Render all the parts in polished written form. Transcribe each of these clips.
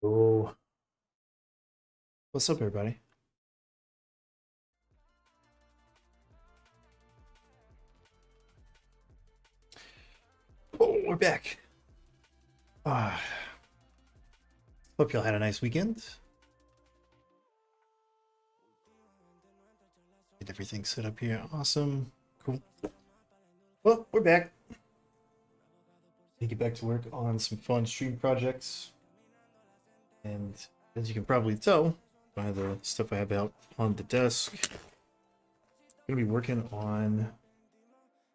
Oh, what's up, everybody? Oh, we're back. Hope y'all had a nice weekend. Get everything set up here. Awesome. Cool. Well, we're back. Get back to work on some fun stream projects. And as you can probably tell by the stuff I have out on the desk, I'm going to be working on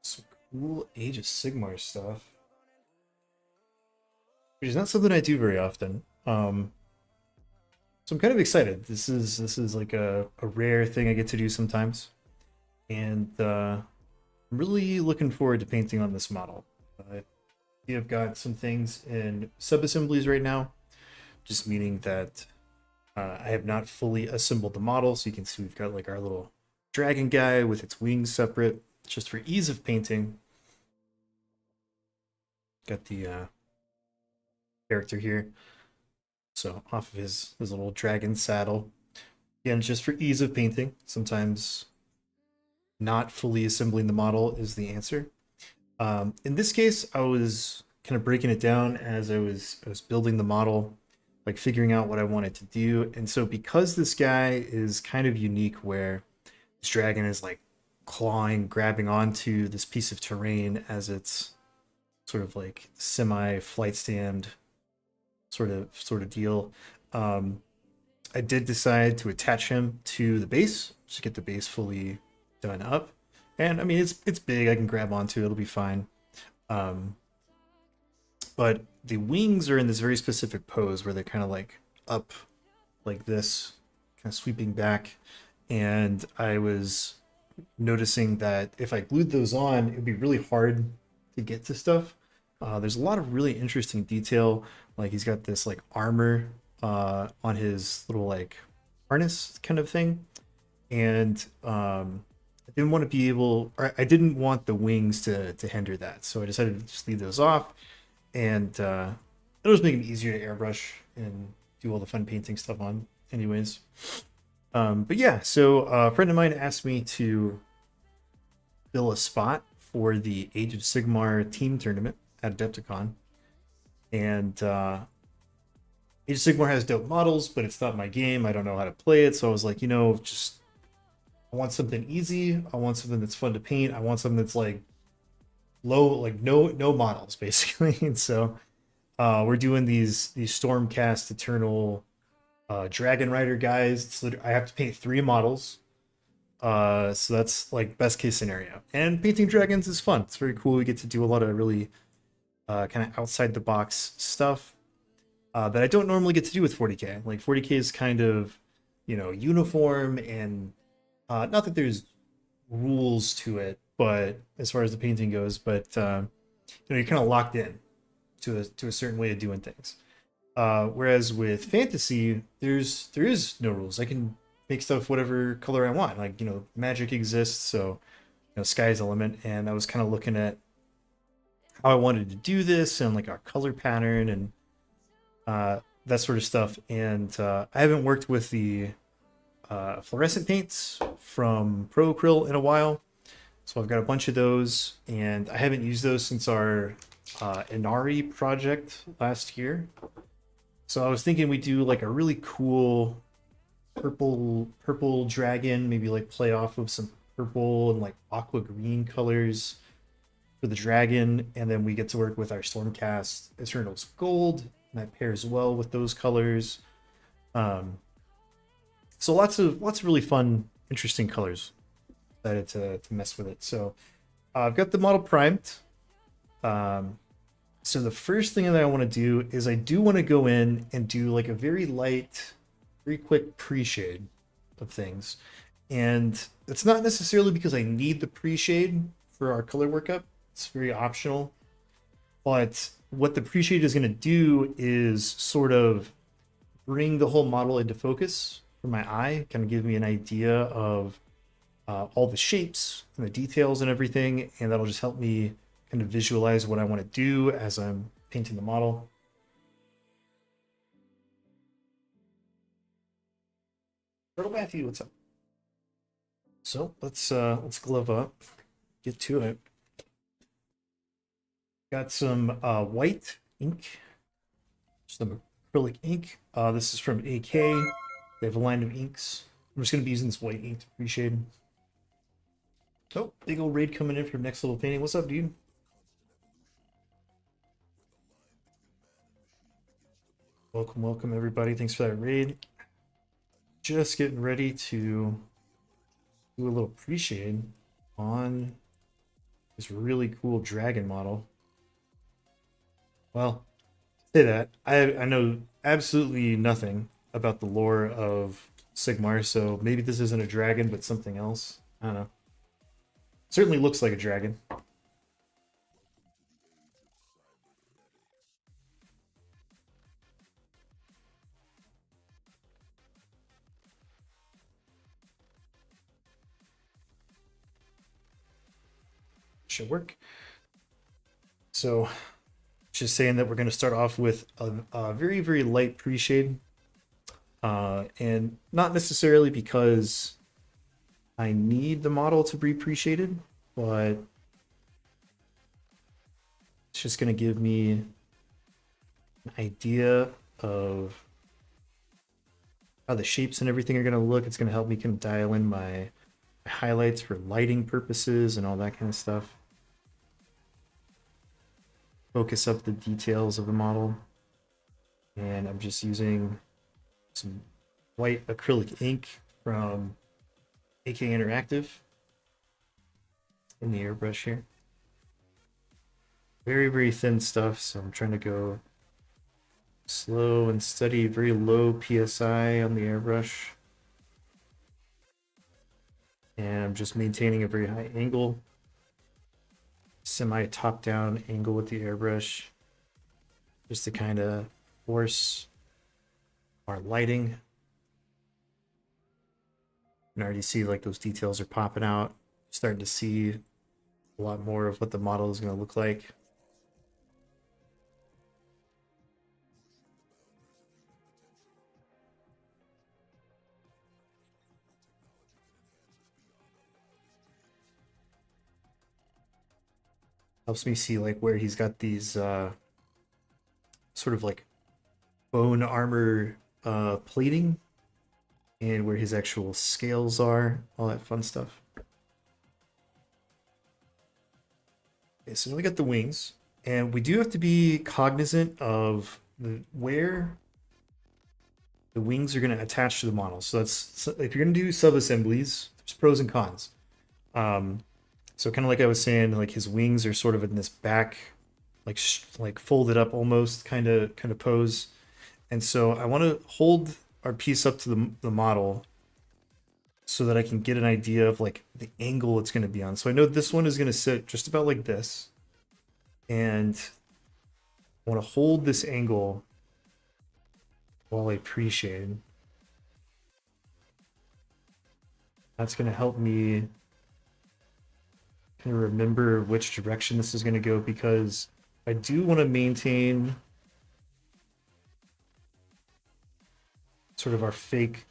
some cool Age of Sigmar stuff, which is not something I do very often. So I'm kind of excited. This is like a rare thing I get to do sometimes, and I'm really looking forward to painting on this model. I've got some things in sub-assemblies right now, just meaning that I have not fully assembled the model. So you can see we've got like our little dragon guy with its wings separate, just for ease of painting. Got the character here, so off of his little dragon saddle. Again, just for ease of painting. Sometimes not fully assembling the model is the answer. In this case, I was kind of breaking it down as I was building the model, like figuring out what I wanted to do. And so because this guy is kind of unique where this dragon is like clawing, grabbing onto this piece of terrain as it's sort of like semi-flight stand sort of deal. I did decide to attach him to the base, just get the base fully done up. And I mean, it's big, I can grab onto it, it'll be fine. But the wings are in this very specific pose where they're kind of like up like this, kind of sweeping back. And I was noticing that if I glued those on, it'd be really hard to get to stuff. There's a lot of really interesting detail. Like he's got this like armor on his little like harness kind of thing. And I didn't want to be able, or I didn't want the wings to hinder that. So I decided to just leave those off. And it was making it easier to airbrush and do all the fun painting stuff on anyways. But yeah, so a friend of mine asked me to fill a spot for the Age of Sigmar team tournament at Adepticon. And Age of Sigmar has dope models, but it's not my game. I don't know how to play it. So I was like, just I want something easy. I want something that's fun to paint. I want something that's like low, like no models basically. And so we're doing these Stormcast Eternal Dragon Rider guys. I have to paint 3 models. So that's like best case scenario. And painting dragons is fun. It's very cool. We get to do a lot of really kind of outside the box stuff that I don't normally get to do with 40K. Like 40K is kind of, uniform and not that there's rules to it, but as far as the painting goes, but you're kind of locked in to a certain way of doing things. Whereas with fantasy, there is no rules. I can make stuff whatever color I want. Like, magic exists, so sky's the limit. And I was kind of looking at how I wanted to do this and like our color pattern and that sort of stuff. And I haven't worked with the fluorescent paints from Pro Acryl in a while. So I've got a bunch of those, and I haven't used those since our Inari project last year. So I was thinking we do like a really cool purple dragon, maybe like play off of some purple and like aqua green colors for the dragon, and then we get to work with our Stormcast Eternals Gold, and that pairs well with those colors. So lots of really fun, interesting colors. Decided to mess with it. So I've got the model primed. So the first thing that I want to do is I do want to go in and do like a very light, very quick pre-shade of things. And it's not necessarily because I need the pre-shade for our color workup. It's very optional. But what the pre-shade is going to do is sort of bring the whole model into focus for my eye, kind of give me an idea of all the shapes and the details and everything, and that'll just help me kind of visualize what I want to do as I'm painting the model. Turtle Matthew, what's up? So let's glove up, get to it. Got some white ink, some acrylic ink. This is from AK. They have a line of inks. I'm just going to be using this white ink to pre-shade. Oh, big old raid coming in for next level painting. What's up, dude? Welcome everybody. Thanks for that raid. Just getting ready to do a little pre-shade on this really cool dragon model. Well, say that I know absolutely nothing about the lore of Sigmar, so maybe this isn't a dragon, but something else. I don't know. Certainly looks like a dragon. Should work. So, just saying that we're going to start off with a very, very light pre-shade. And not necessarily because I need the model to be pre-shaded, but it's just going to give me an idea of how the shapes and everything are going to look. It's going to help me kind of dial in my highlights for lighting purposes and all that kind of stuff. Focus up the details of the model. And I'm just using some white acrylic ink from AK Interactive in the airbrush here. Very, very thin stuff, so I'm trying to go slow and steady, very low PSI on the airbrush. And I'm just maintaining a very high angle, semi top-down angle with the airbrush, just to kind of force our lighting. You can already see like those details are popping out. Starting to see a lot more of what the model is going to look like. Helps me see like where he's got these sort of like bone armor plating and where his actual scales are, all that fun stuff. Okay, so now we got the wings, and we do have to be cognizant of where the wings are going to attach to the model. So that's if you're going to do sub-assemblies, there's pros and cons. So kind of like I was saying, like his wings are sort of in this back, like folded up almost kind of pose, and so I want to hold our piece up to the model so that I can get an idea of like the angle it's going to be on. So I know this one is going to sit just about like this, and I want to hold this angle while I pre-shade. That's going to help me kind of remember which direction this is going to go, because I do want to maintain sort of our fake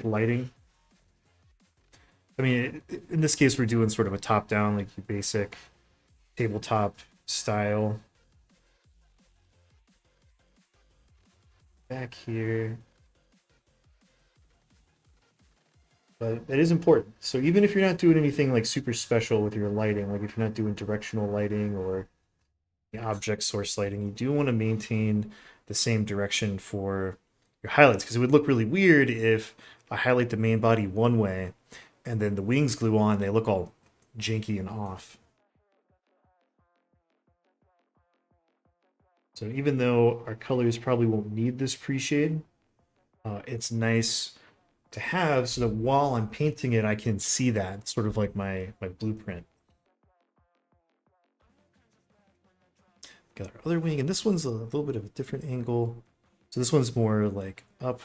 lighting. I mean, in this case, we're doing sort of a top-down, like your basic tabletop style. Back here. But that is important. So even if you're not doing anything like super special with your lighting, like if you're not doing directional lighting or object source lighting, you do want to maintain the same direction for your highlights, because it would look really weird if I highlight the main body one way and then the wings glue on, they look all janky and off. So even though our colors probably won't need this pre-shade, it's nice to have so that while I'm painting it, I can see that. It's sort of like my blueprint. Got our other wing, and this one's a little bit of a different angle. So this one's more like up.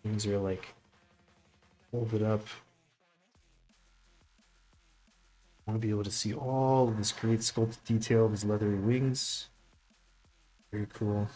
Wings are like folded up. I want to be able to see all of this great sculpted detail of his leathery wings. Very cool.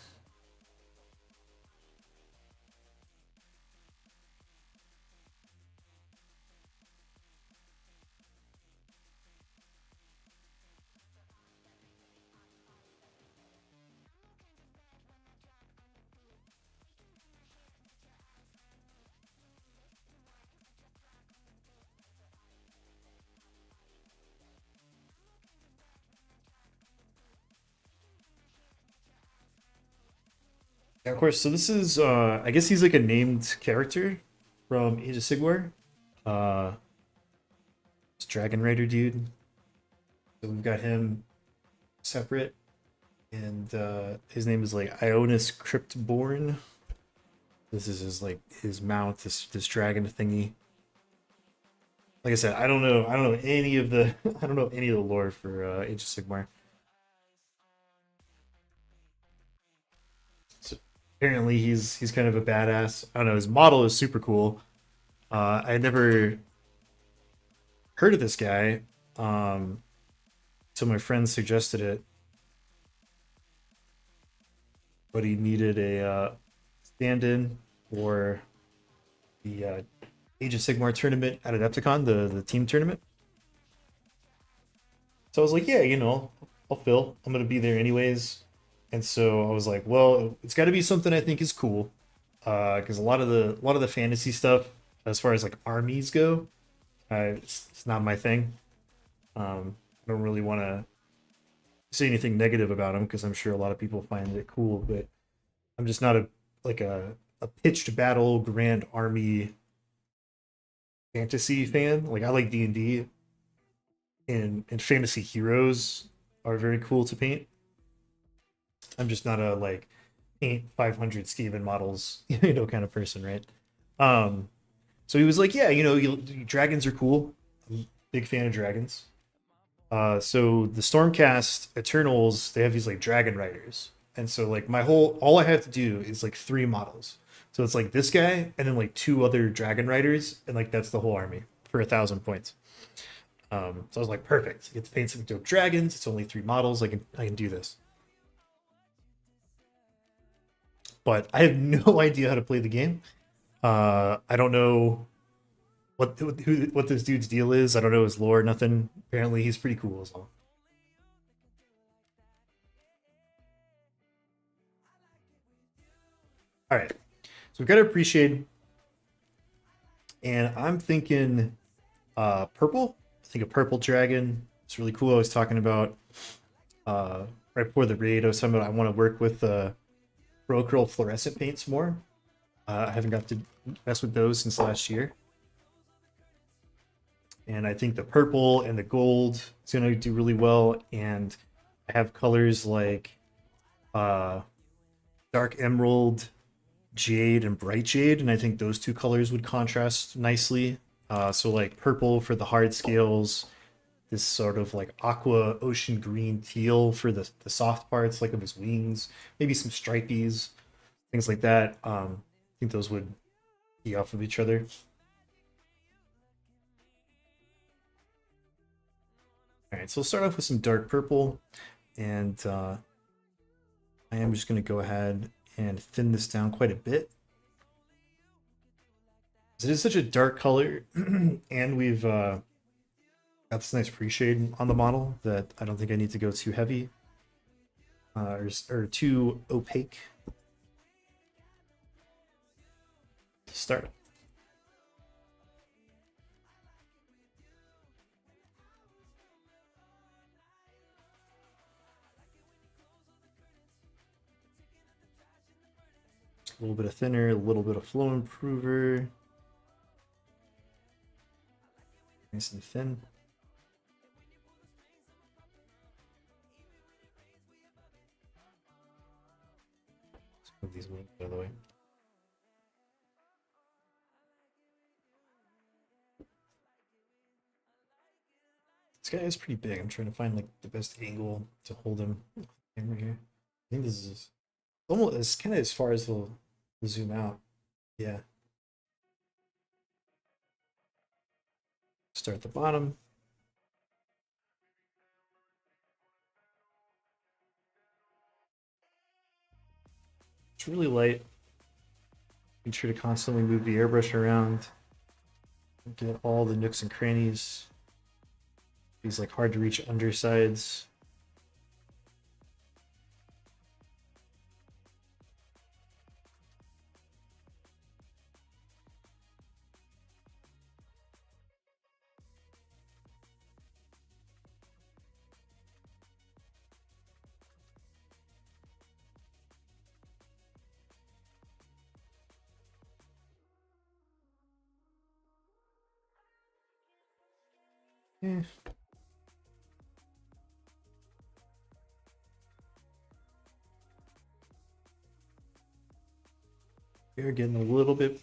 Yeah, of course. So this is I guess he's like a named character from Age of Sigmar. Uh this Dragon Rider dude. So we've got him separate, and his name is like Ionus Cryptborn. This is his like his mount, this dragon thingy. Like I said, I don't know any of the I don't know any of the lore for Age of Sigmar. So apparently he's kind of a badass. I don't know, his model is super cool. I had never heard of this guy. Um so my friend suggested it, but he needed a stand-in for the Age of Sigmar tournament at Adepticon, the team tournament. So I was like, yeah, I'll fill. I'm gonna be there anyways. And so I was like, well, it's got to be something I think is cool, because a lot of the fantasy stuff, as far as like armies go, it's not my thing. I don't really want to say anything negative about them because I'm sure a lot of people find it cool, but I'm just not a pitched battle grand army fantasy fan. Like I like D&D, and fantasy heroes are very cool to paint. I'm just not a like paint 500 Skaven models, kind of person, right? Um, so he was like, yeah, dragons are cool. I'm a big fan of dragons. So the Stormcast Eternals, they have these like dragon riders, and so like all I have to do is like three models. So it's like this guy, and then like two other dragon riders, and like that's the whole army for 1,000 points. So I was like, perfect. I get to paint some dope dragons. It's only three models. I can do this. But I have no idea how to play the game. I don't know what this dude's deal is. I don't know his lore, nothing. Apparently, he's pretty cool as well. All right, so we've got to appreciate, and I'm thinking purple. I think a purple dragon. It's really cool. I was talking about right before the raid. I was talking about I want to work with Procurl fluorescent paints more. I haven't got to mess with those since last year. And I think the purple and the gold is going to do really well. And I have colors like uh, dark emerald, jade, and bright jade, and I think those two colors would contrast nicely. So like purple for the hard scales, this sort of like aqua ocean green teal for the soft parts, like of his wings, maybe some stripies, things like that. I think those would be off of each other. All right, so we'll start off with some dark purple, and I am just going to go ahead and thin this down quite a bit. It is such a dark color, and we've got this nice pre-shade on the model that I don't think I need to go too heavy or too opaque to start. A little bit of thinner, a little bit of flow improver. Nice and thin. Let's move these wings out of the way. This guy is pretty big. I'm trying to find like the best angle to hold him. Camera here. I think this is almost it's kind of as far as we'll zoom out. Yeah. Start at the bottom. It's really light. Make sure to constantly move the airbrush around. Get all the nooks and crannies. These like hard to reach undersides. Eh. We're getting a little bit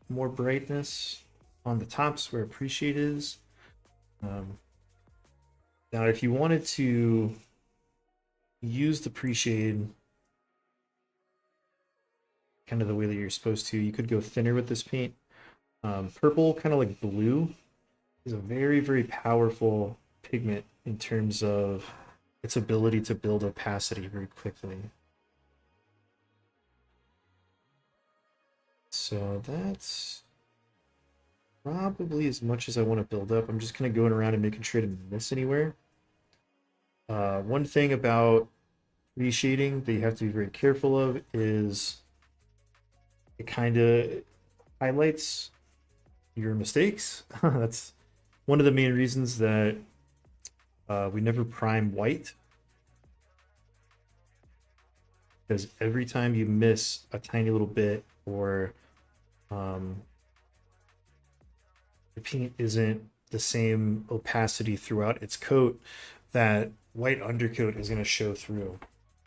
more brightness on the tops where appreciate is. Now, if you wanted to use the appreciate kind of the way that you're supposed to, you could go thinner with this paint. Purple, kind of like blue, is a very, very powerful pigment in terms of its ability to build opacity very quickly. So that's probably as much as I want to build up. I'm just kind of going around and making sure to miss anywhere. One thing about reshading that you have to be very careful of is it kind of highlights your mistakes. That's one of the main reasons that we never prime white, because every time you miss a tiny little bit or the paint isn't the same opacity throughout its coat, that white undercoat is going to show through.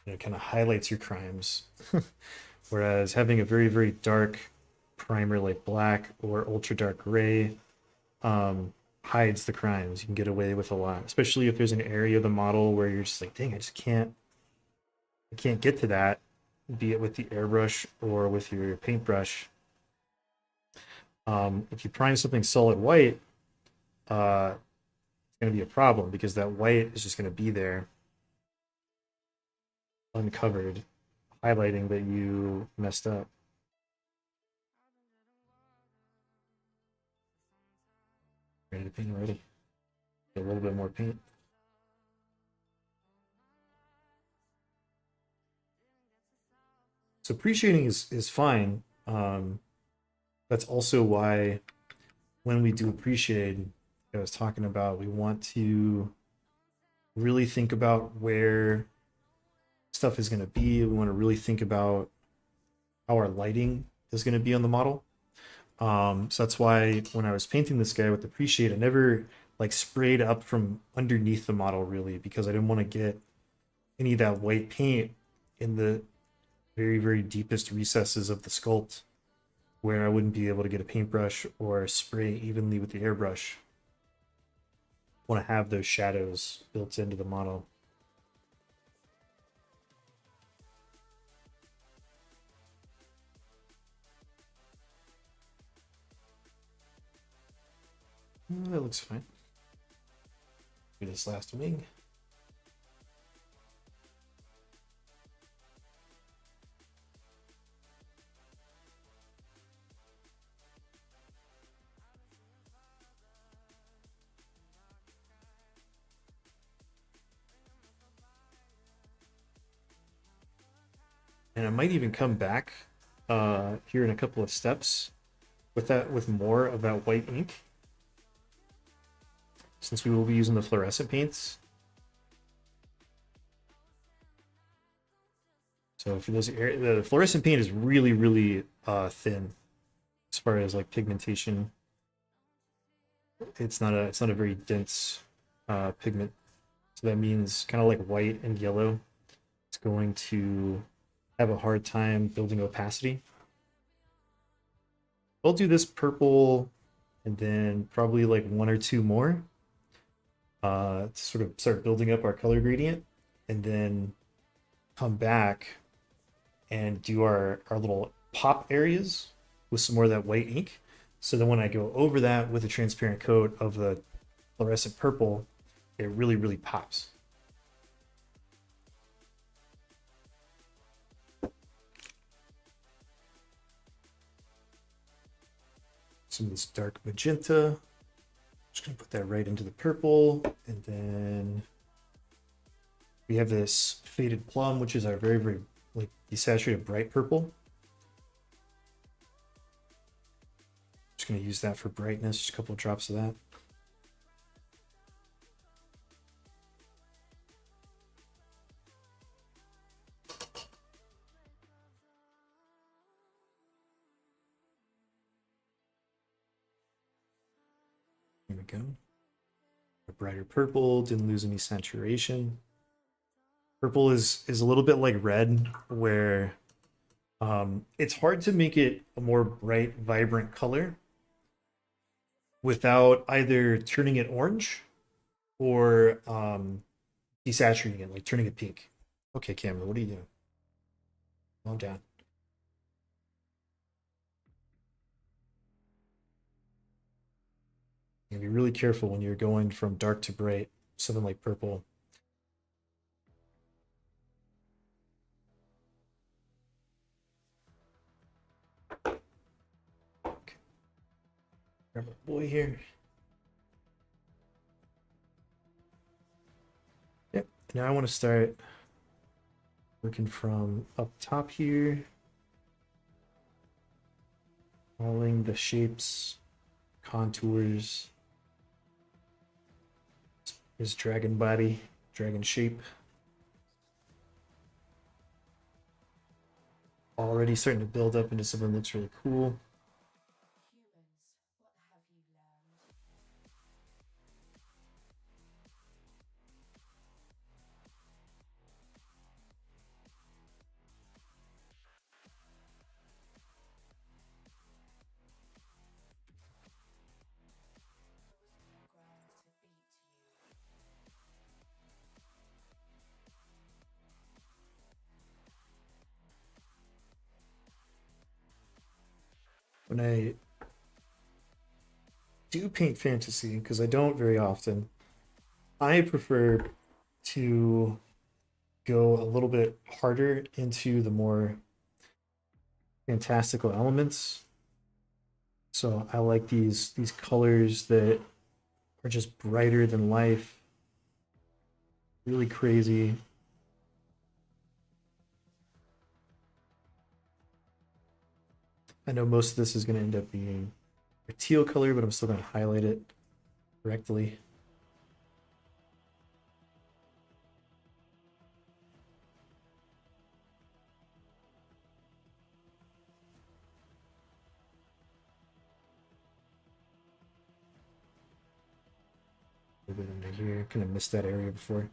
And it kind of highlights your crimes. Whereas having a very, very dark primer like black or ultra dark gray hides the crimes. You can get away with a lot, especially if there's an area of the model where you're just like, dang, I can't get to that, be it with the airbrush or with your paintbrush. If you prime something solid white, it's going to be a problem because that white is just going to be there uncovered, highlighting that you messed up. Ready to paint already? Get a little bit more paint. So pre-shading is fine. That's also why when we do pre-shade, I was talking about, we want to really think about where stuff is going to be. We want to really think about how our lighting is going to be on the model. So that's why when I was painting this guy with the pre-shade, I never like sprayed up from underneath the model really, because I didn't want to get any of that white paint in the very, very deepest recesses of the sculpt where I wouldn't be able to get a paintbrush or spray evenly with the airbrush. I want to have those shadows built into the model. That looks fine. Do this last wing. And I might even come back here in a couple of steps with more of that white ink, since we will be using the fluorescent paints. So for those the fluorescent paint is really, really thin as far as like pigmentation. It's not a very dense pigment. So that means kind of like white and yellow, it's going to have a hard time building opacity. I'll do this purple and then probably like one or two more to sort of start building up our color gradient, and then come back and do our little pop areas with some more of that white ink. So then when I go over that with a transparent coat of the fluorescent purple, it really, really pops. Some of this dark magenta. Just gonna put that right into the purple, and then we have this faded plum, which is our very, very like desaturated bright purple. Just gonna use that for brightness, just a couple of drops of that. Here we go. A brighter purple, didn't lose any saturation. Purple is a little bit like red, where it's hard to make it a more bright, vibrant color without either turning it orange or desaturating it, like turning it pink. Okay, camera, what are you doing? Calm down. You be really careful when you're going from dark to bright, something like purple. Okay. Grab our boy here. Yep. Now I want to start working from up top here, following the shapes, contours. His dragon body, dragon shape. Already starting to build up into something that looks really cool. When I do paint fantasy, because I don't very often, I prefer to go a little bit harder into the more fantastical elements. So I like these colors that are just brighter than life, really crazy. I know most of this is going to end up being a teal color, but I'm still going to highlight it correctly. A little bit under here, kind of missed that area before.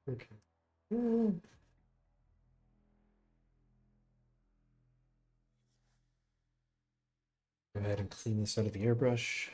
Okay. Go ahead and clean this out of the airbrush.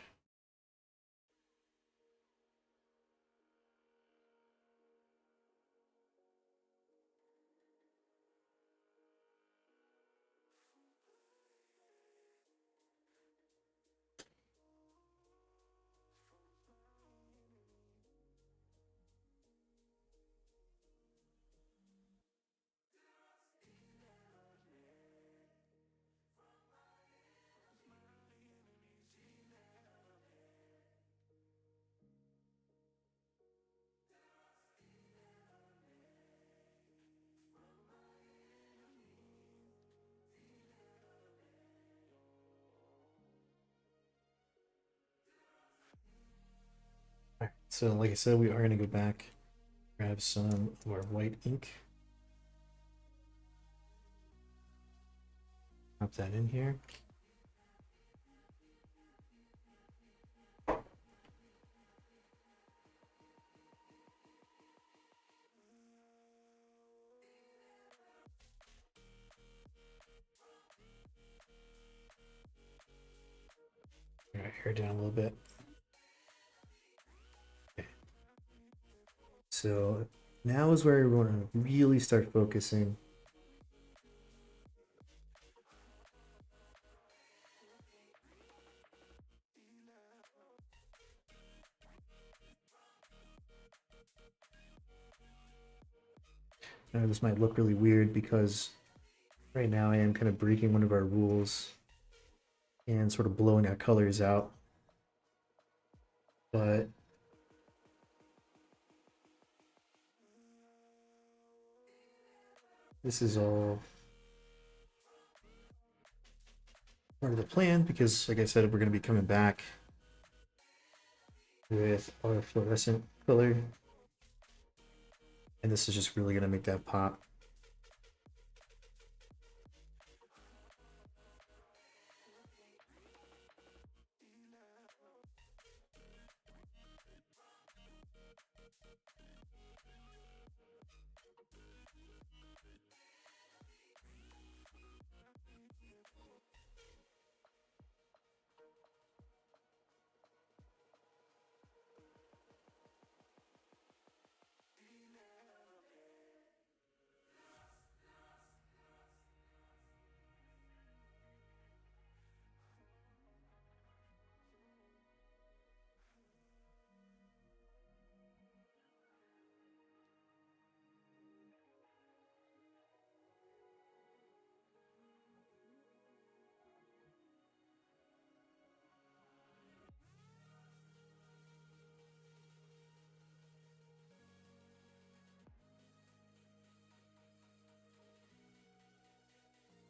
All right, so like I said, we are going to go back, grab some of our white ink, pop that in here. All right, hair down a little bit. Okay. So now is where we want to really start focusing. This might look really weird because right now I am kind of breaking one of our rules and sort of blowing our colors out. But this is all part of the plan because, like I said, we're going to be coming back with our fluorescent filler. And this is just really going to make that pop.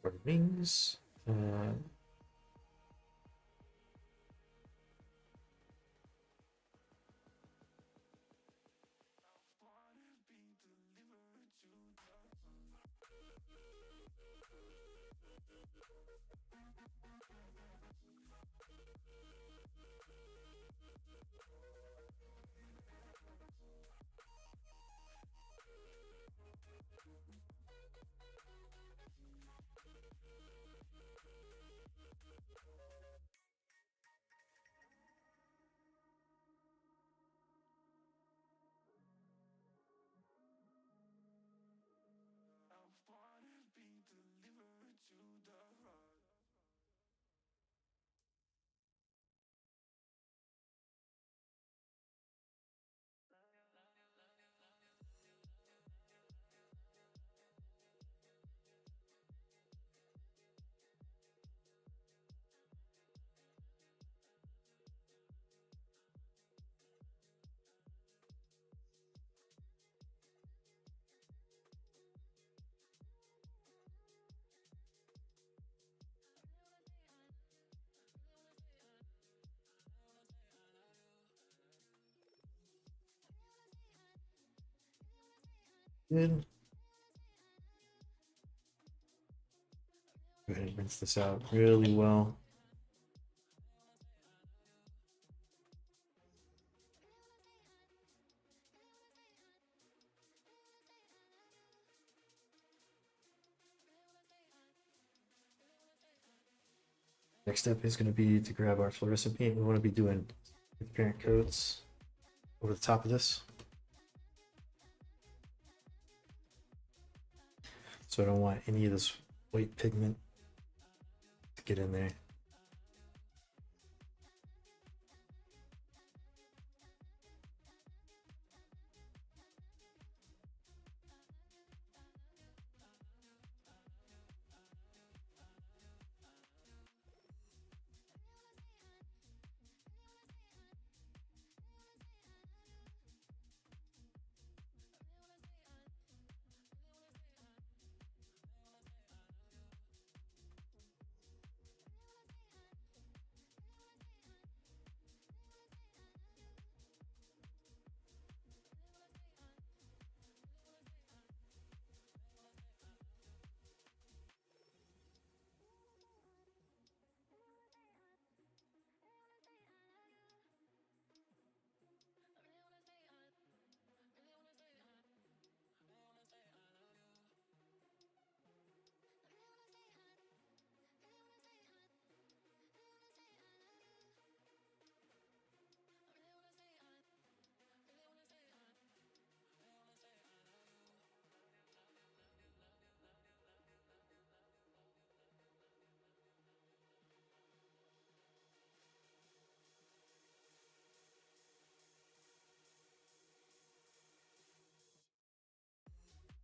For wings. Good. Go ahead and rinse this out really well. Next step is going to be to grab our fluorescent paint. We want to be doing transparent coats over the top of this. So I don't want any of this white pigment to get in there.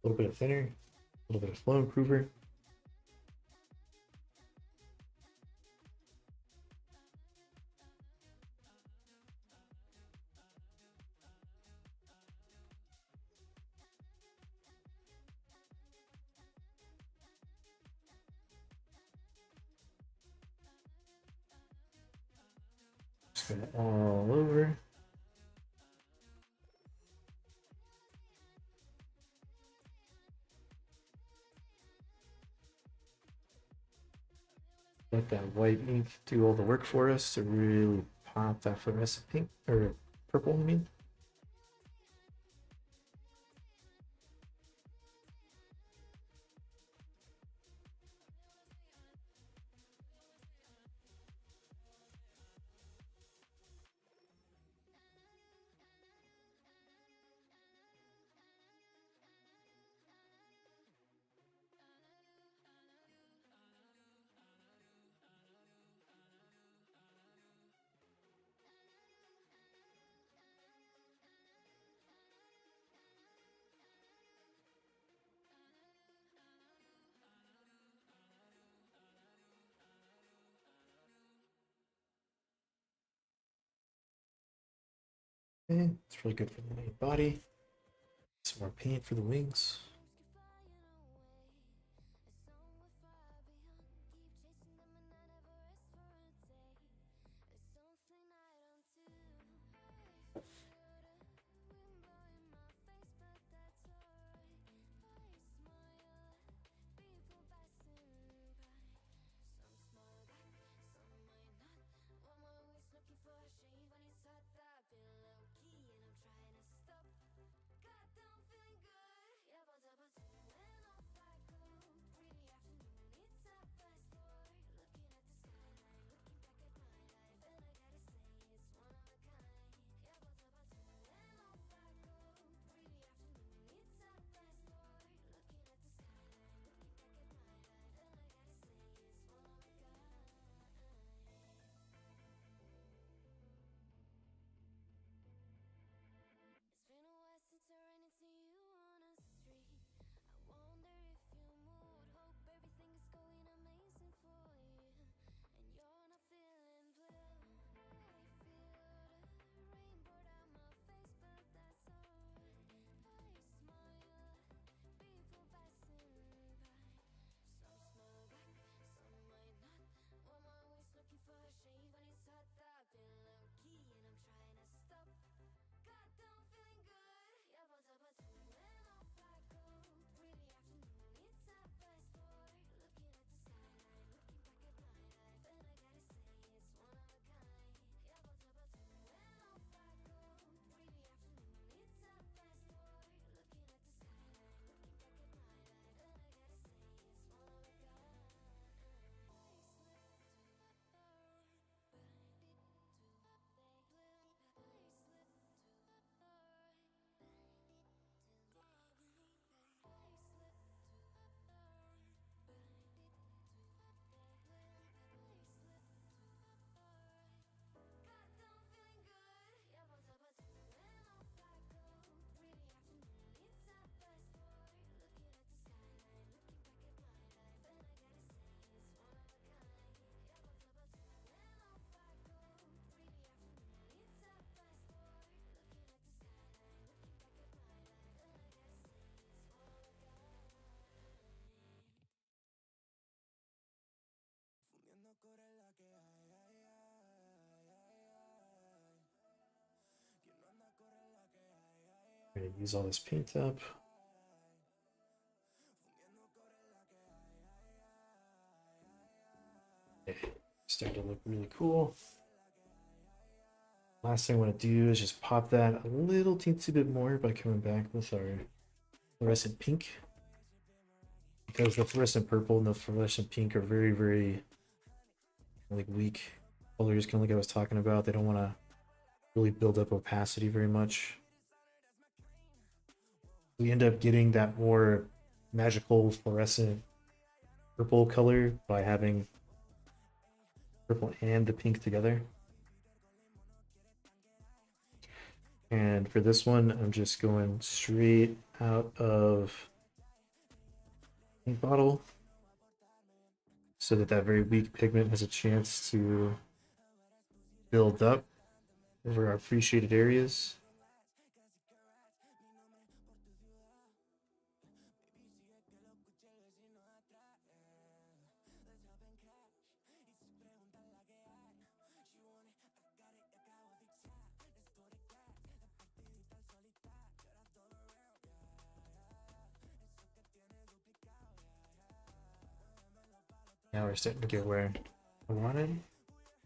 A little bit of thinner, a little bit of flow improver. Just go all over. Let that white ink do all the work for us to really pop that fluorescent pink, or purple, I mean. Okay, it's really good for the main body. Some more paint for the wings. I'm gonna use all this paint up. Okay, starting to look really cool. Last thing I want to do is just pop that a little teensy bit more by coming back with our fluorescent pink. Because the fluorescent purple and the fluorescent pink are very, very like weak colors, kind of like I was talking about. They don't want to really build up opacity very much. We end up getting that more magical fluorescent purple color by having purple and the pink together. And for this one, I'm just going straight out of ink bottle so that that very weak pigment has a chance to build up over our appreciated areas. Now we're starting to get where I wanted.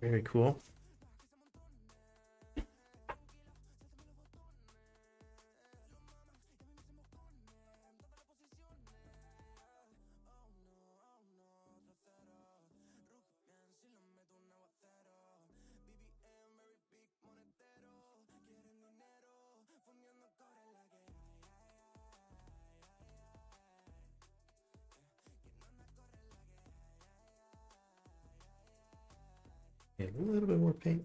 Very cool. Yeah, a little bit more paint.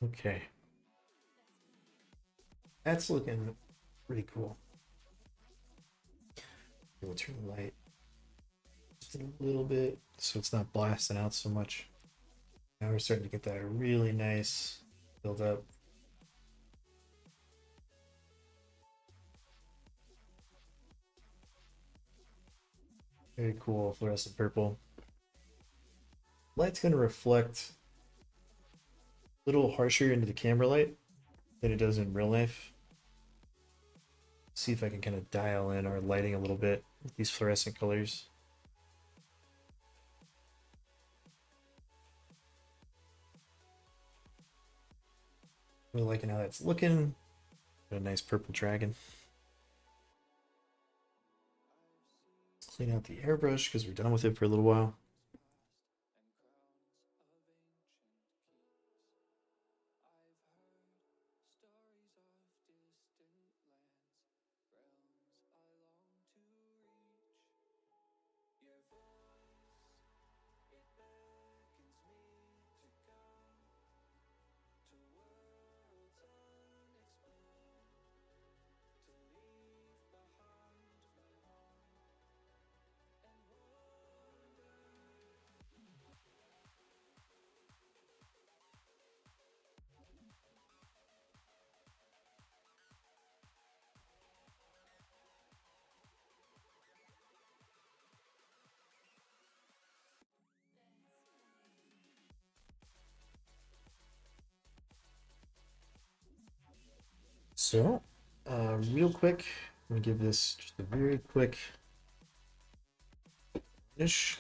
Okay. That's looking pretty cool. We'll turn the light just a little bit so it's not blasting out so much. Now we're starting to get that really nice build up. Very cool fluorescent purple. Light's going to reflect a little harsher into the camera light than it does in real life. See if I can kind of dial in our lighting a little bit with these fluorescent colors. Really liking how that's looking. Got a nice purple dragon. Let's clean out the airbrush because we're done with it for a little while. So, real quick, I'm gonna give this just a very quick finish,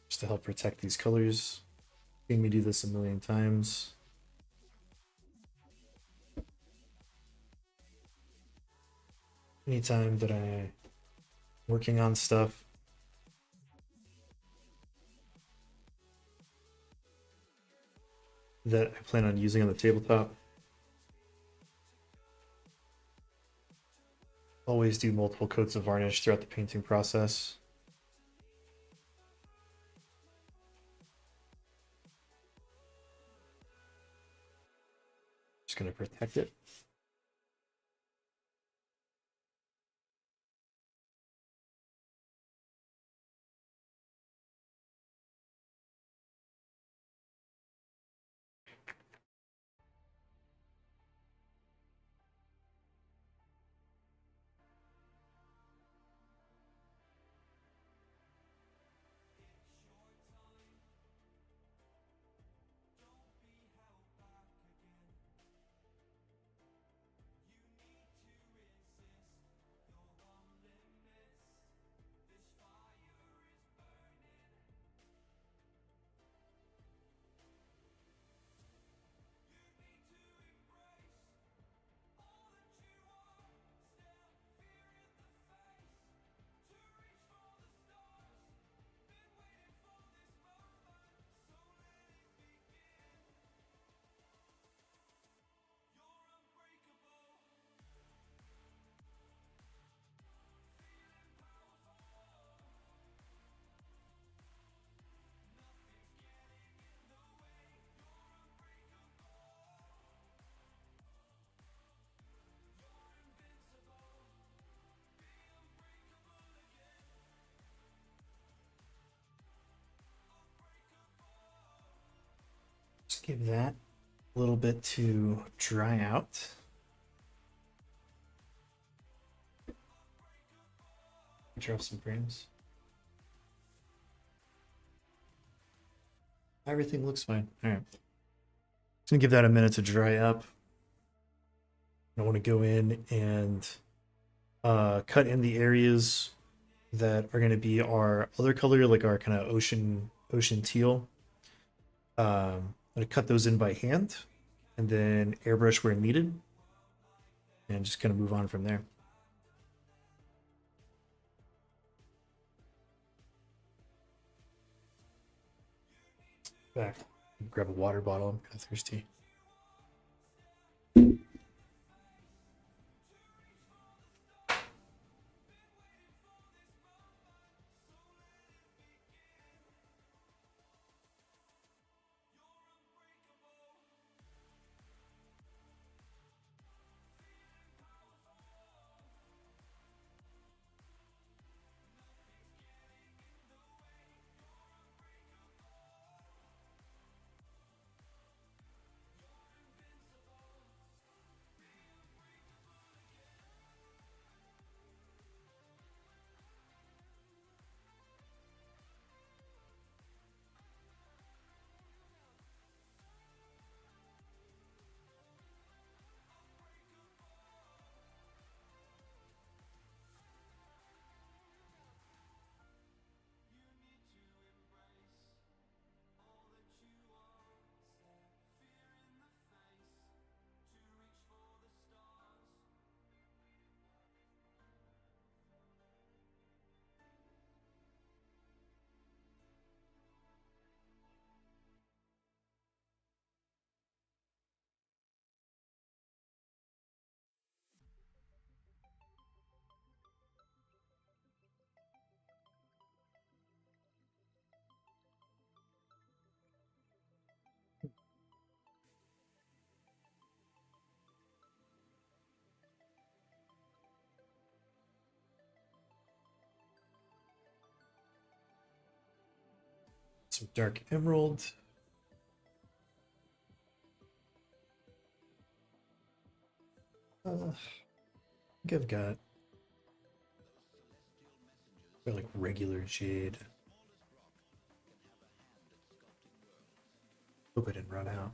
just to help protect these colors. Seeing me do this a million times. Anytime that I'm working on stuff, that I plan on using on the tabletop, always do multiple coats of varnish throughout the painting process. Just going to protect it. give that a little bit to dry out. Drop some frames. Everything looks fine. All right. Just gonna give that a minute to dry up. I want to go in and cut in the areas that are going to be our other color, like our kind of ocean teal. I'm going to cut those in by hand and then airbrush where needed and just kind of move on from there. Back, grab a water bottle. I'm kind of thirsty. Some dark emerald. I think I've got like regular shade. Hope I didn't run out.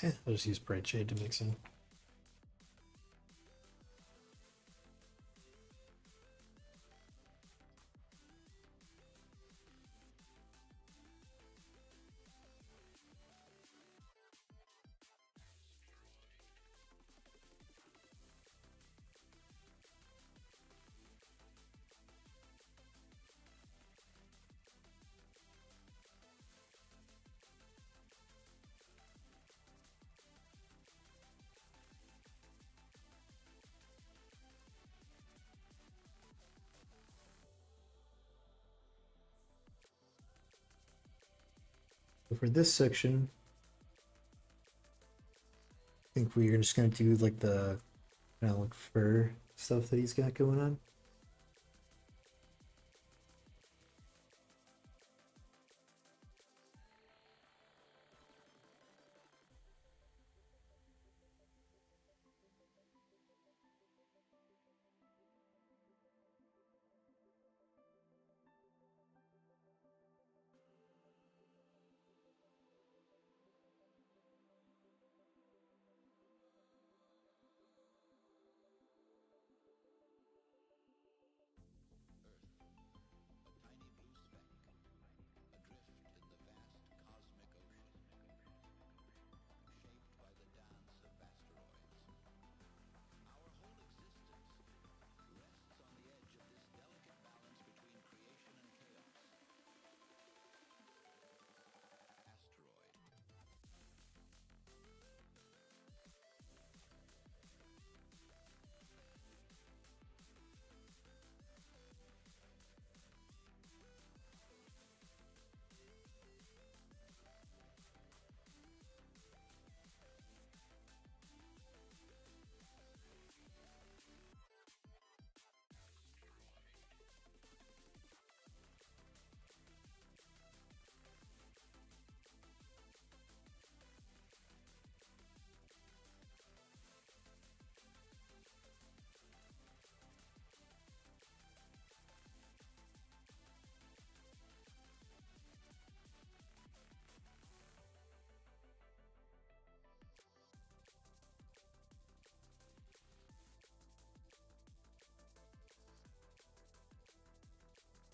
I'll just use bright shade to mix in. So for this section, I think we're just gonna do like the kind of like fur stuff that he's got going on.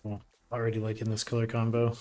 Well, already liking this color combo.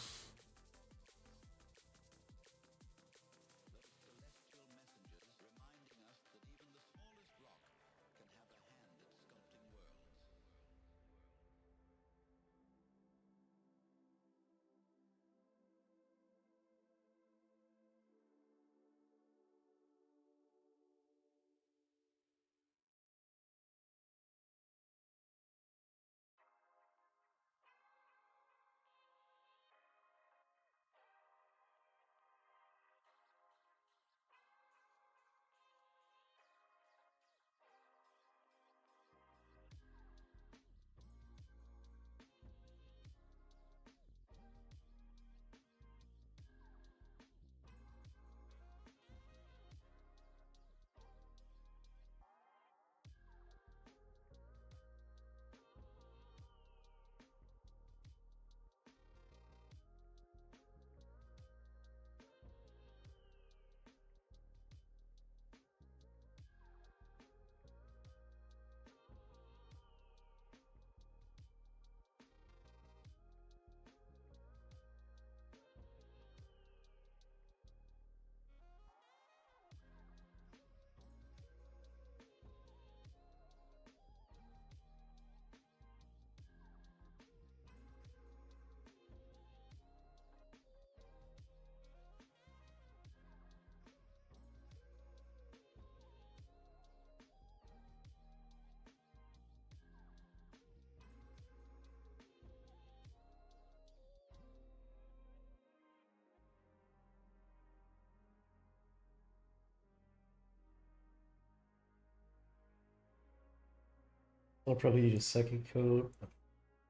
I'll probably need a second coat.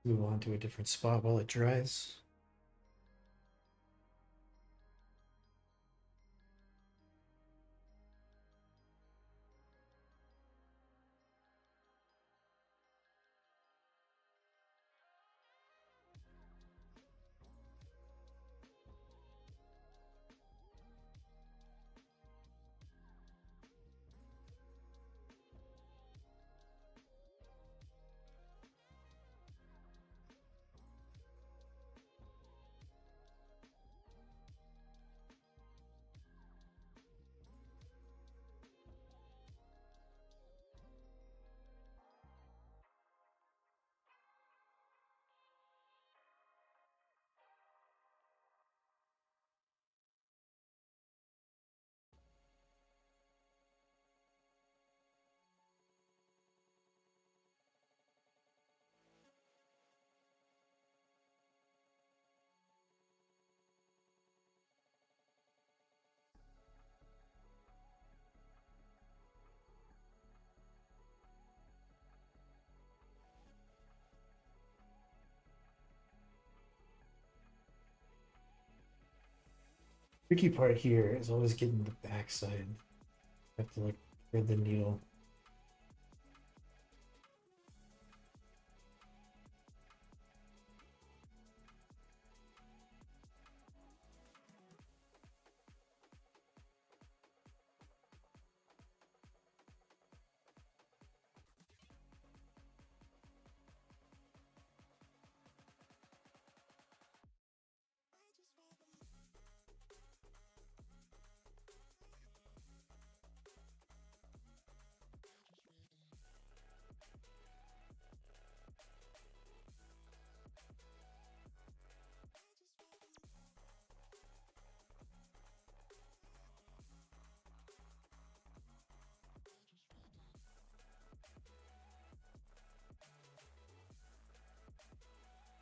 Move on to a different spot while it dries. Tricky part here is always getting the backside. I have to like thread the needle.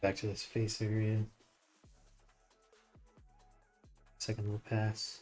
Back to this face area. Second little pass.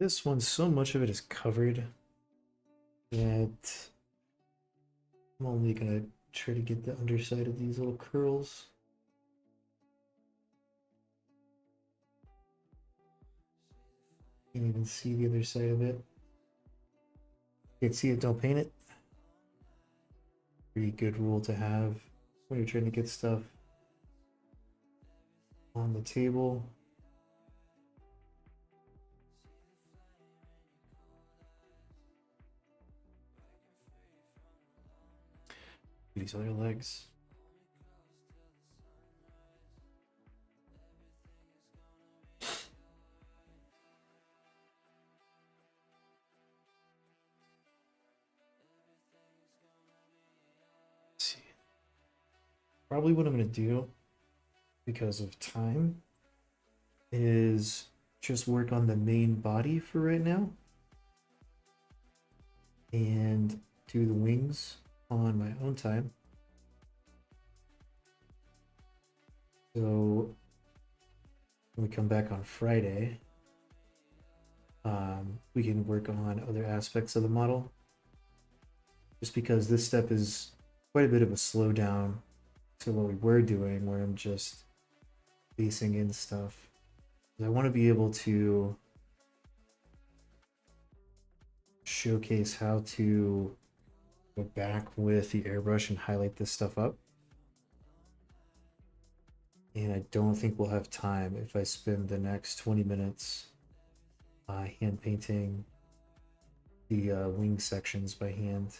This one, so much of it is covered that I'm only gonna try to get the underside of these little curls. Can't even see the other side of it. Can't see it, don't paint it. Pretty good rule to have when you're trying to get stuff on the table. These other legs. Let's see. Probably what I'm gonna do, because of time, is just work on the main body for right now and do the wings on my own time. So when we come back on Friday, we can work on other aspects of the model, just because this step is quite a bit of a slowdown to what we were doing, where I'm just basing in stuff. I want to be able to showcase how to go back with the airbrush and highlight this stuff up. And I don't think we'll have time if I spend the next 20 minutes hand painting the wing sections by hand.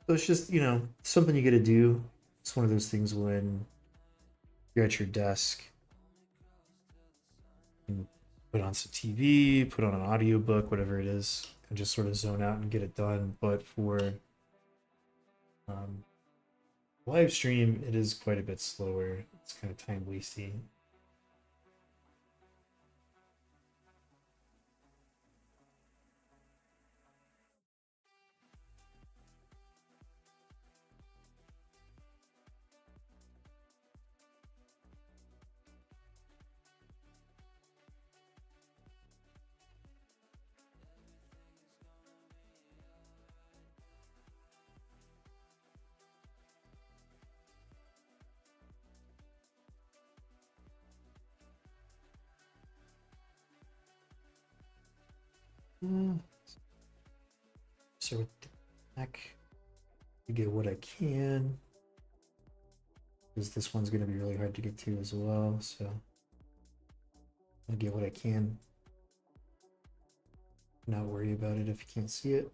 So it's just, you know, something you get to do. It's one of those things when you're at your desk and put on some TV, put on an audiobook, whatever it is, and just sort of zone out and get it done. But for live stream, it is quite a bit slower. It's kind of time wasting. So with the back, to get what I can, because this one's going to be really hard to get to as well. So I'll get what I can. Not worry about it if you can't see it.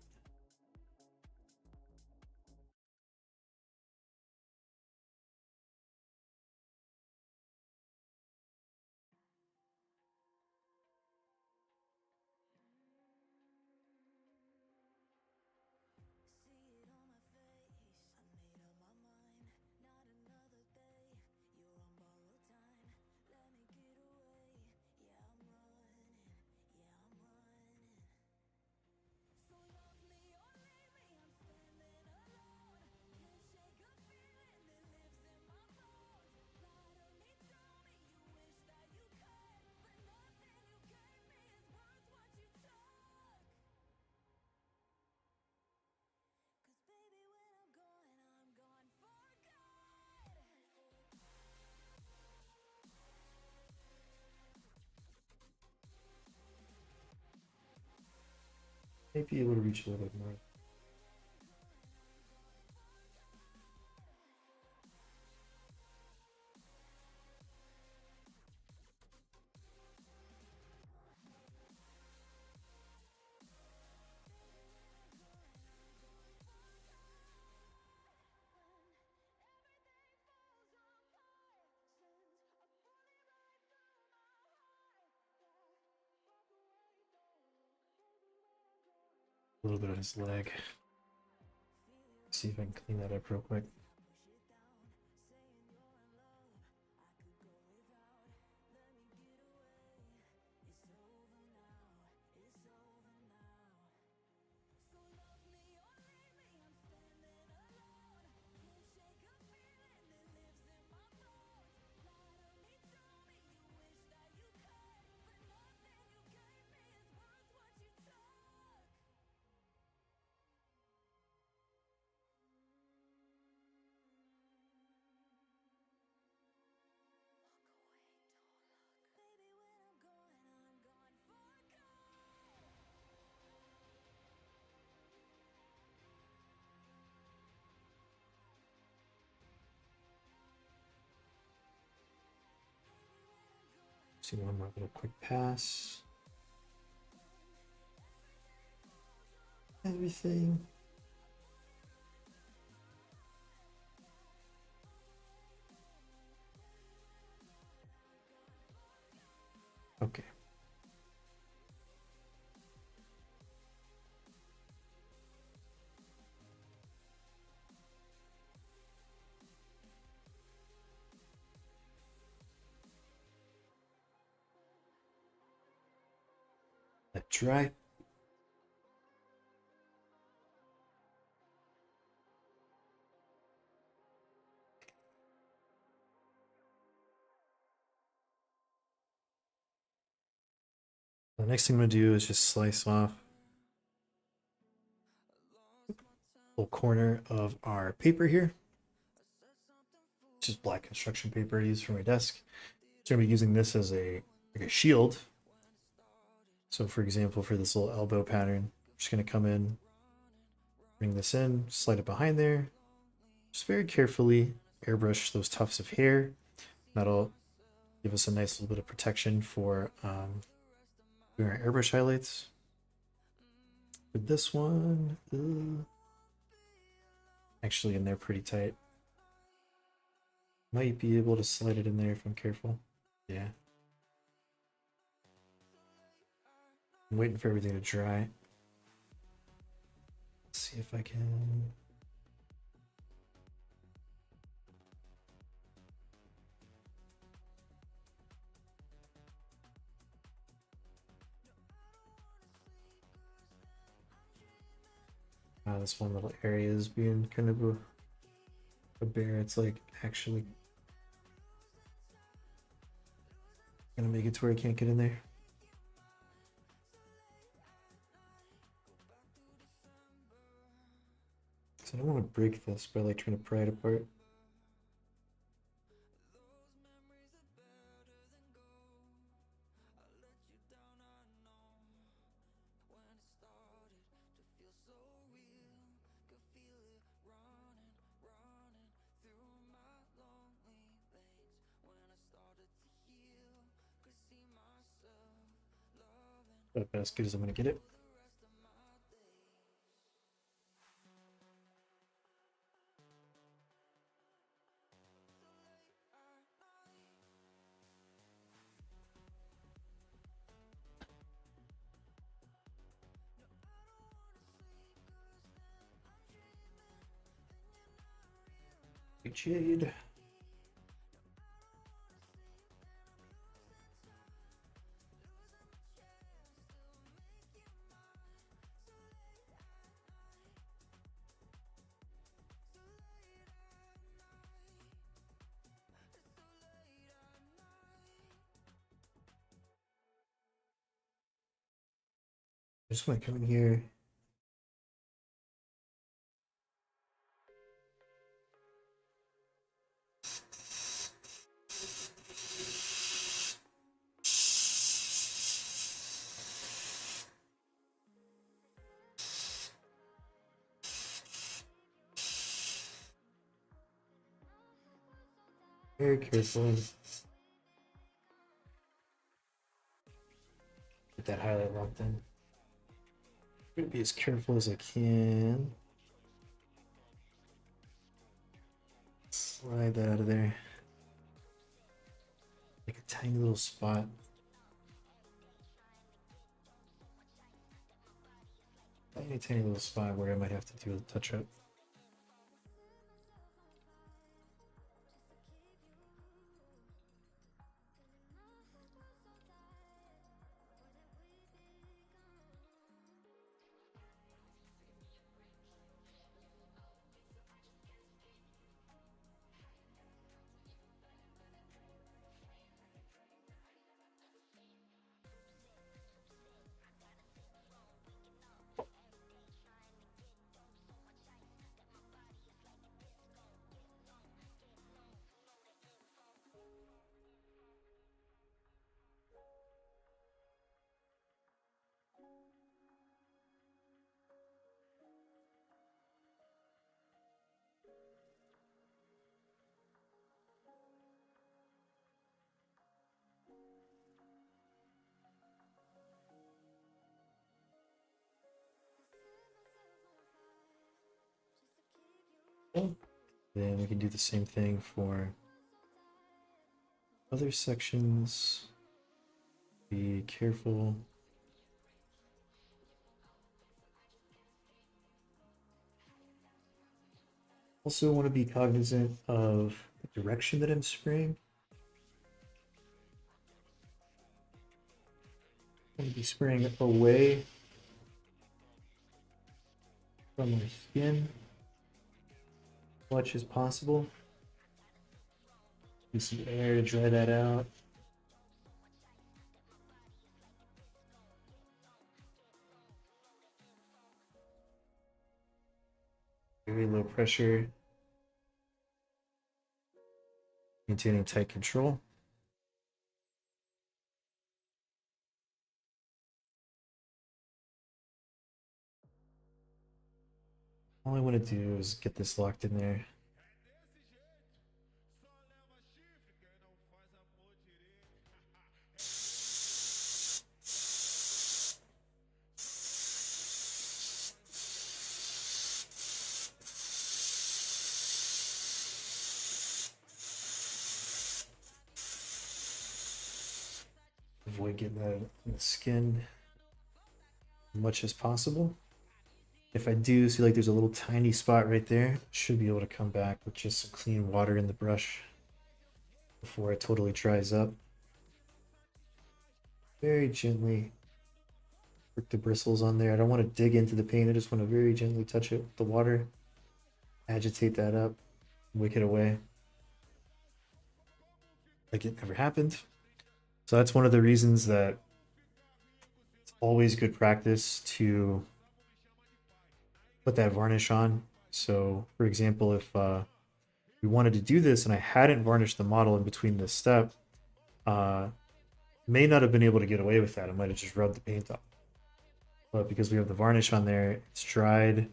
Might be able to reach a little bit more. A little bit on his leg. See if I can clean that up real quick. See one more little quick pass. Everything. Okay. Let dry. The next thing I'm going to do is just slice off a little corner of our paper here. Just black construction paper I use for my desk. So I'm going to be using this as a shield. So for example, for this little elbow pattern, I'm just going to come in, bring this in, slide it behind there. Just very carefully airbrush those tufts of hair. That'll give us a nice little bit of protection for doing our airbrush highlights. With this one, actually in there pretty tight. Might be able to slide it in there if I'm careful. Yeah. I'm waiting for everything to dry. Let's see if I can. This one little area is being kind of a bear. It's like actually gonna make it to where I can't get in there. So I don't want to break this by like trying to pry it apart. About as good as I'm gonna get it. Jade. I just want to come in here. Very carefully. Get that highlight locked in. I'm gonna be as careful as I can. Slide that out of there. Like a tiny little spot. Tiny little spot where I might have to do a touch up. Then we can do the same thing for other sections. Be careful. Also want to be cognizant of the direction that I'm spraying. I'm going to be spraying away from my skin as much as possible. Use some air to dry that out. Very low pressure. Maintaining tight control. All I want to do is get this locked in there. Avoid getting that in the skin as much as possible. If I do see like there's a little tiny spot right there, should be able to come back with just some clean water in the brush before it totally dries up. Very gently work the bristles on there. I don't want to dig into the paint. I just want to very gently touch it with the water. Agitate that up, wick it away like it never happened. So that's one of the reasons that it's always good practice to put that varnish on. So for example, if we wanted to do this and I hadn't varnished the model in between this step, may not have been able to get away with that. I might have just rubbed the paint off. But because we have the varnish on there, it's dried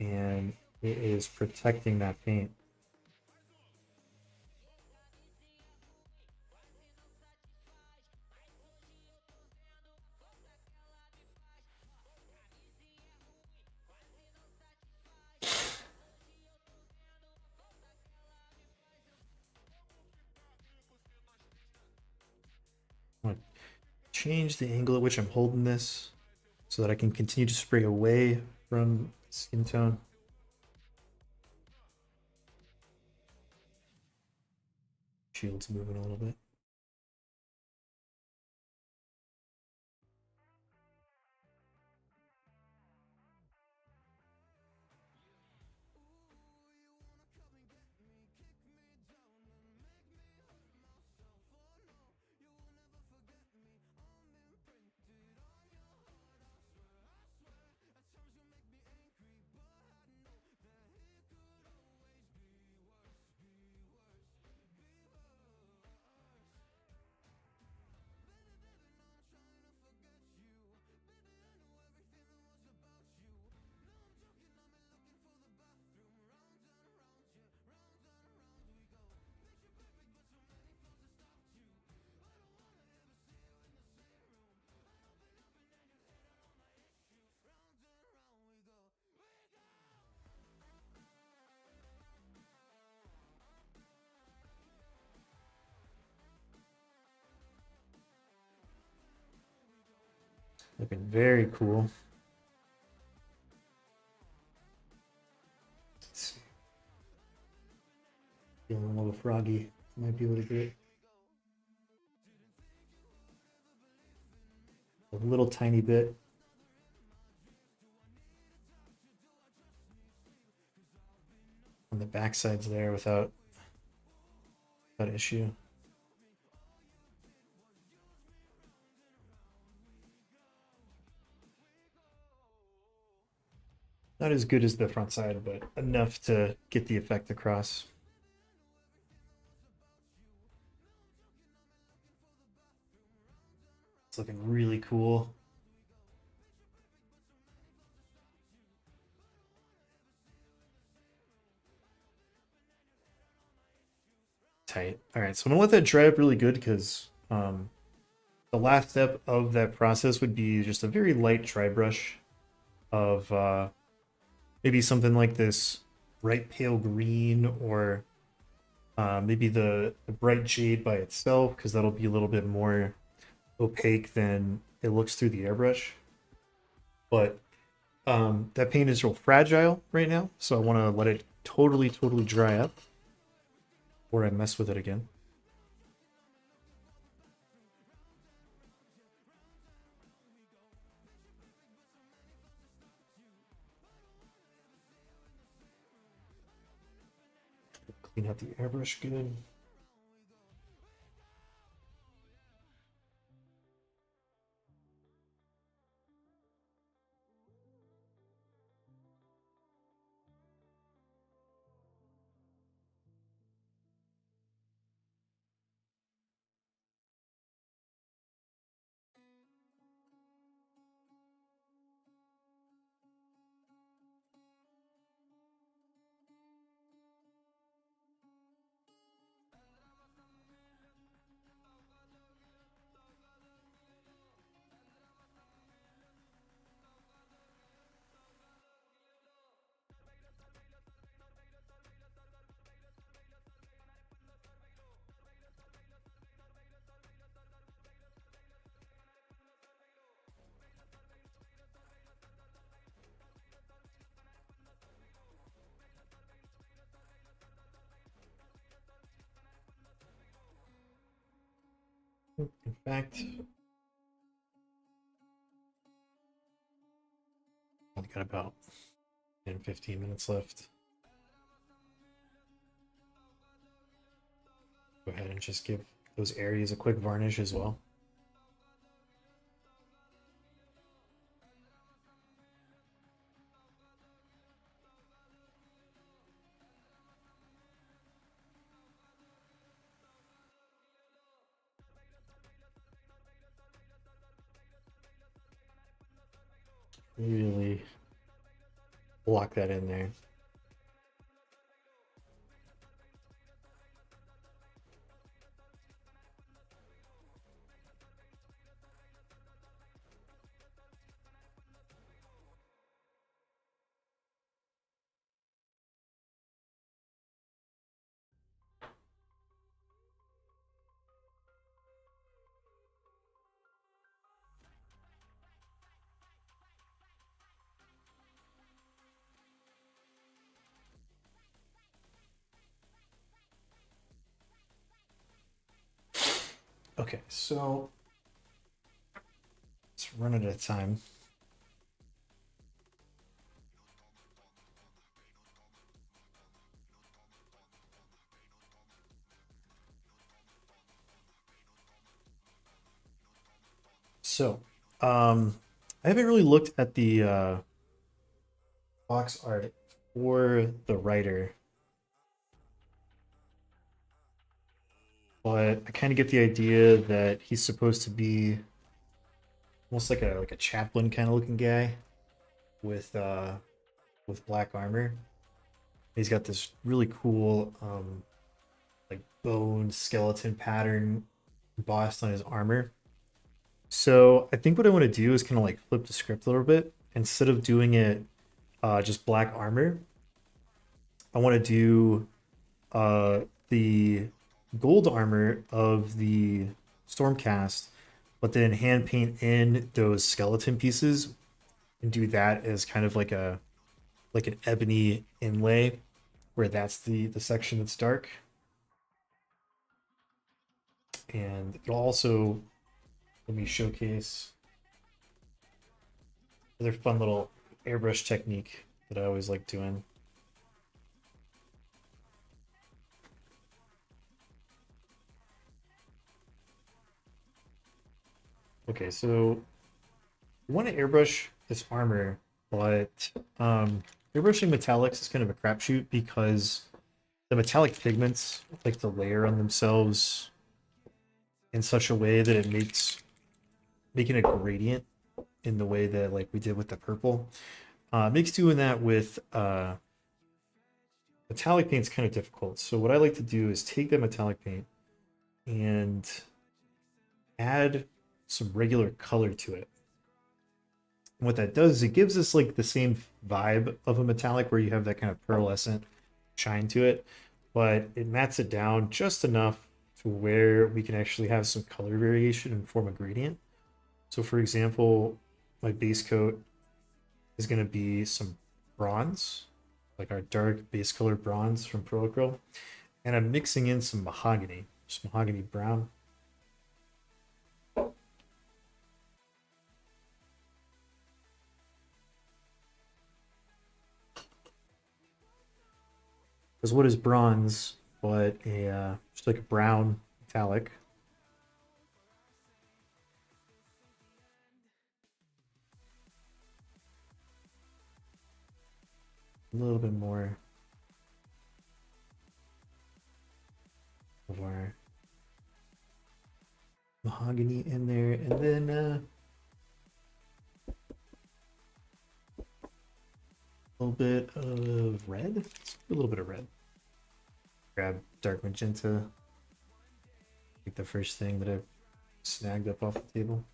and it is protecting that paint. I'm going to change the angle at which I'm holding this so that I can continue to spray away from skin tone. Shield's moving a little bit. Looking very cool. Let's see. Feeling a little froggy. Might be able to get it. A little tiny bit. On the back sides there without issue. Not as good as the front side, but enough to get the effect across. It's looking really cool. Tight. All right, so I'm gonna let that dry up really good because the last step of that process would be just a very light dry brush of maybe something like this bright pale green, or maybe the bright jade by itself, because that'll be a little bit more opaque than it looks through the airbrush. But that paint is real fragile right now, so I want to let it totally dry up before I mess with it again. Clean out the airbrush good. In fact, I've got about 10-15 minutes left. Go ahead and just give those areas a quick varnish as well. Really lock that in there. Okay, so let's run it at a time. So, I haven't really looked at the box art for the writer, but I kind of get the idea that he's supposed to be almost like a chaplain kind of looking guy with black armor. He's got this really cool like bone skeleton pattern embossed on his armor. So I think what I want to do is kind of like flip the script a little bit. Instead of doing it just black armor, I want to do the gold armor of the Stormcast, but then hand paint in those skeleton pieces and do that as kind of like an ebony inlay, where that's the section that's dark. And it'll also let me showcase another fun little airbrush technique that I always like doing. Okay, so you want to airbrush this armor, but airbrushing metallics is kind of a crapshoot because the metallic pigments like to layer on themselves in such a way that it makes making a gradient in the way that like we did with the purple. Makes doing that with metallic paint is kind of difficult. So what I like to do is take that metallic paint and add some regular color to it. And what that does is it gives us like the same vibe of a metallic where you have that kind of pearlescent shine to it, but it mats it down just enough to where we can actually have some color variation and form a gradient. So for example, my base coat is going to be some bronze, like our dark base color bronze from Pro Acryl, and I'm mixing in some mahogany, just mahogany brown. Because what is bronze but a just like a brown metallic? A little bit more of our mahogany in there, and then a little bit of red. A little bit of red. Grab dark magenta. Like the first thing that I snagged up off the table.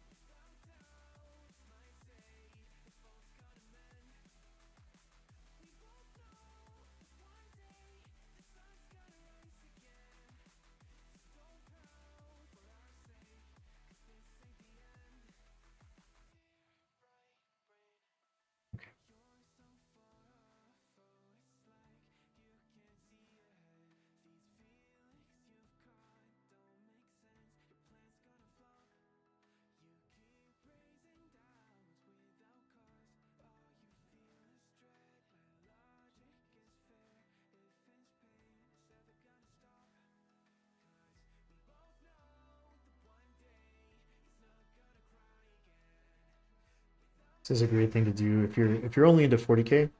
This is a great thing to do if you're only into 40K.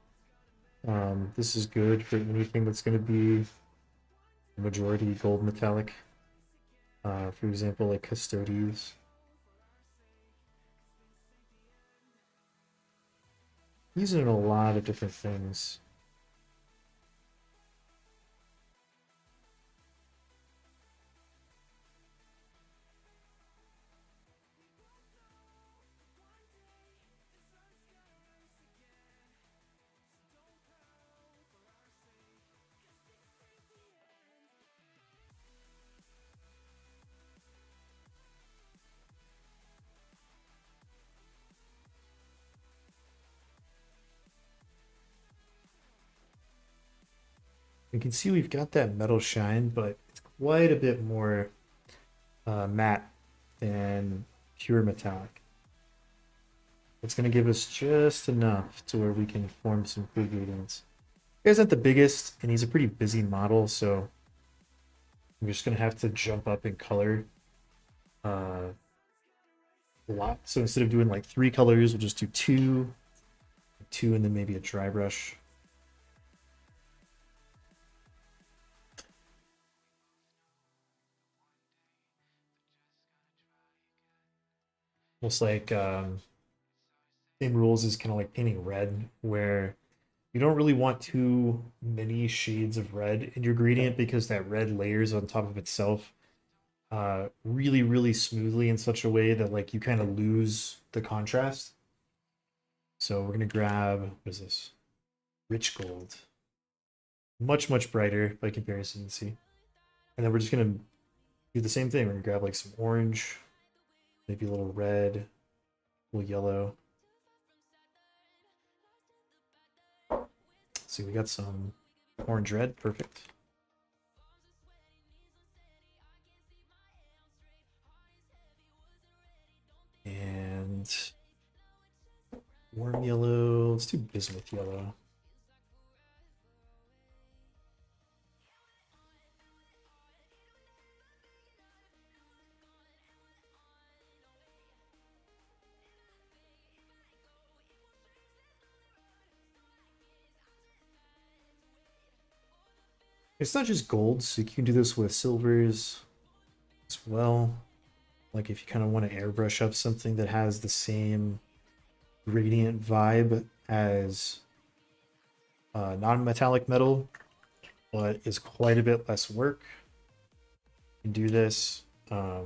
This is good for anything that's going to be majority gold metallic. For example, like Custodes. Using it in a lot of different things. You can see we've got that metal shine, but it's quite a bit more matte than pure metallic. It's going to give us just enough to where we can form some cool gradients. He isn't the biggest, and he's a pretty busy model, so I'm just going to have to jump up in color a lot. So instead of doing like 3 colors, we'll just do 2, and then maybe a dry brush. Almost like same rules as kind of like painting red, where you don't really want too many shades of red in your gradient because that red layers on top of itself really, really smoothly in such a way that like you kind of lose the contrast. So we're gonna grab, what is this? Rich gold. Much, much brighter by comparison, see? And then we're just gonna do the same thing. We're gonna grab like some orange, maybe a little red, a little yellow. See, we got some orange red, perfect. And warm yellow, let's do bismuth yellow. It's not just gold, so you can do this with silvers as well. Like if you kind of want to airbrush up something that has the same gradient vibe as non-metallic metal, but is quite a bit less work. You can do this. I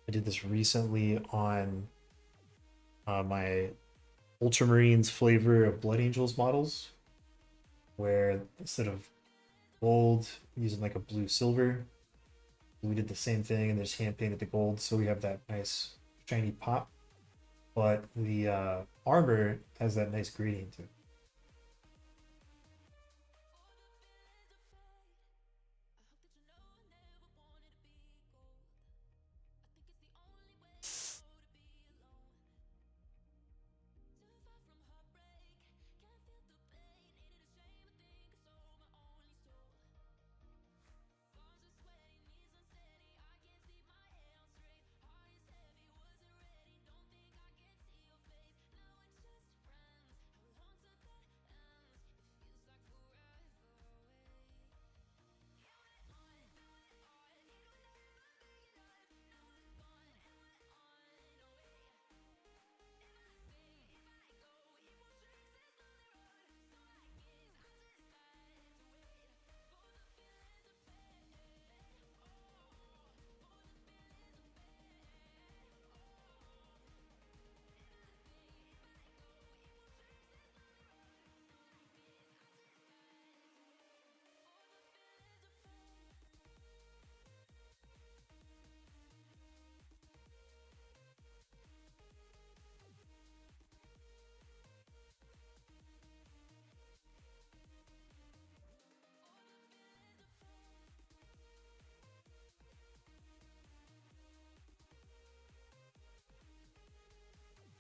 did this recently on my Ultramarines flavor of Blood Angels models, where instead of gold using like a blue silver. We did the same thing and just hand painted the gold, so we have that nice shiny pop. But the armor has that nice gradient to it.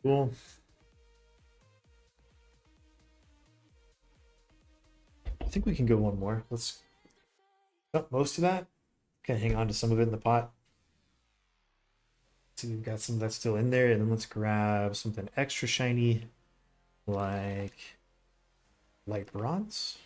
Cool. I think we can go one more. Let's cut most of that. Can hang on to some of it in the pot. So we've got some that's still in there, and then let's grab something extra shiny, like light bronze.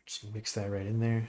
Just mix that right in there.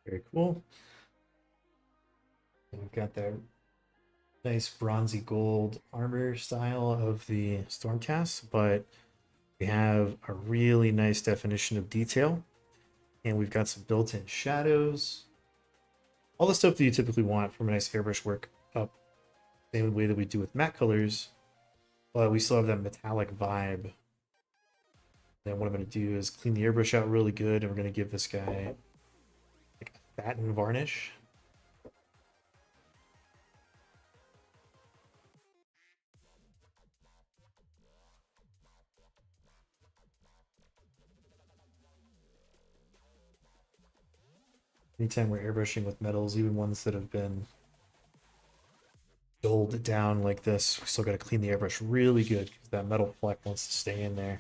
Very cool. And we've got that nice bronzy gold armor style of the Stormcast, but we have a really nice definition of detail, and we've got some built-in shadows. All the stuff that you typically want from a nice airbrush work up, same way that we do with matte colors, but we still have that metallic vibe. Then what I'm going to do is clean the airbrush out really good, and we're going to give this guy like a satin varnish. Anytime we're airbrushing with metals, even ones that have been dulled down like this, we still got to clean the airbrush really good because that metal fleck wants to stay in there.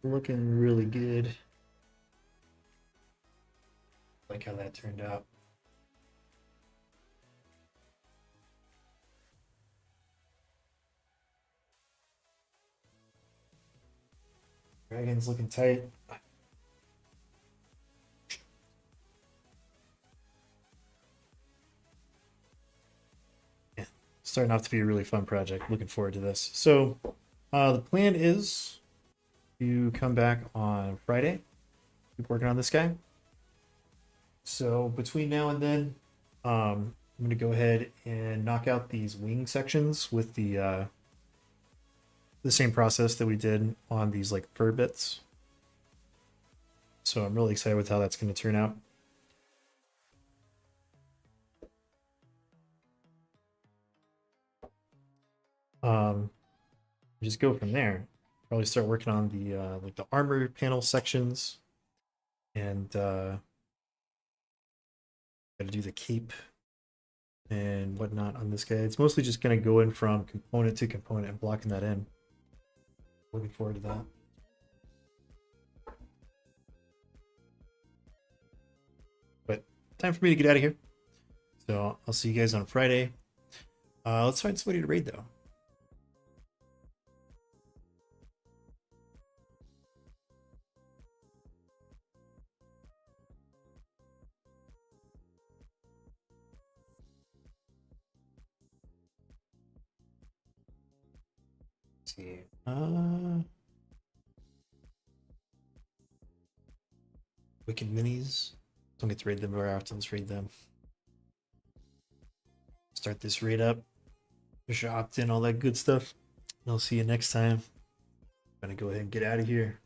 looking really good. Like how that turned out. Dragon's looking tight. Yeah, starting off to be a really fun project. Looking forward to this. So, the plan is to come back on Friday. Keep working on this guy. So between now and then, I'm gonna go ahead and knock out these wing sections with the same process that we did on these like fur bits. So I'm really excited with how that's going to turn out. Just go from there. Probably start working on the like the armor panel sections, and got to do the cape and whatnot on this guy. It's mostly just going to go in from component to component and blocking that in. Looking forward to that. But time for me to get out of here. So I'll see you guys on Friday. Let's find somebody to raid though. Let's see. Wicked Minis. Don't get to raid them very often. Let's raid them. Start this raid up. Push opt in, all that good stuff. I'll see you next time. I'm gonna go ahead and get out of here.